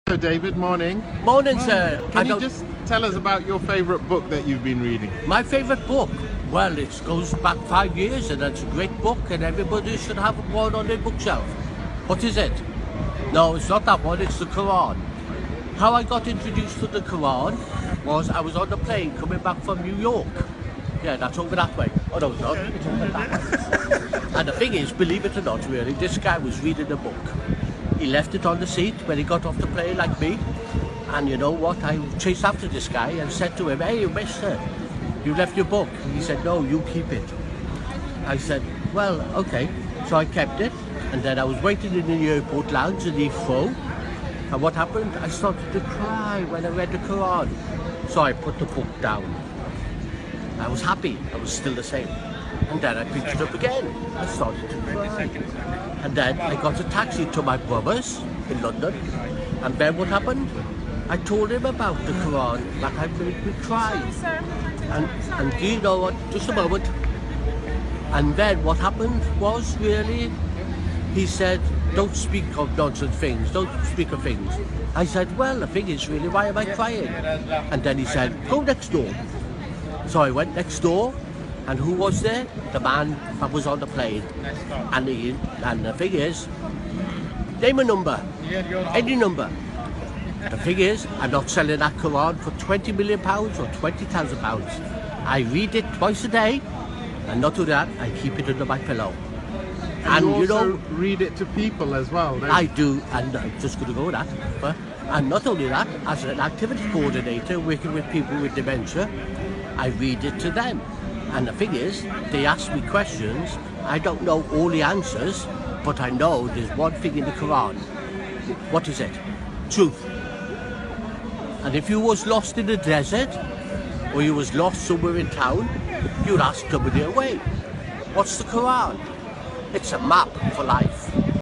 Hello, David. Morning. Morning, sir. Can you just tell us about your favourite book that you've been reading? My favourite book? Well, it goes back 5 years and it's a great book and everybody should have one on their bookshelf. What is it? No, it's not that one, it's the Quran. How I got introduced to the Quran was I was on the plane coming back from New York. Yeah, that's over that way. Oh no, it's not. It's over that way. And the thing is, believe it or not, really, this guy was reading a book. He left it on the seat when he got off the plane like me. And you know what? I chased after this guy and said to him, "Hey, mister, you left your book." He said, "No, you keep it." I said, "Well, okay." So I kept it. And then I was waiting in the airport lounge in Heathrow. And what happened? I started to cry when I read the Quran. So I put the book down. I was happy. I was still the same. And then I picked it up again. I started to cry. And then I got a taxi to my brother's in London. And then what happened? I told him about the Quran that had made me cry. And do you know what? Just a moment. And then what happened was really, he said, "Don't speak of nonsense things, don't speak of things." I said, "Well, the thing is really, why am I crying?" And then he said, "Go next door." So I went next door, and who was there? The man that was on the plane. And the thing is, name a number, any number. The thing is, I'm not selling that Quran for £20 million or £20,000. I read it twice a day, and not only that, I keep it under my pillow. And you also read it to people as well. I do, and I'm just going to go with that. And not only that, as an activity coordinator working with people with dementia, I read it to them. And the thing is, they ask me questions, I don't know all the answers, but I know there's one thing in the Quran. What is it? Truth. And if you was lost in the desert, or you was lost somewhere in town, you'd ask somebody away. What's the Quran? It's a map for life.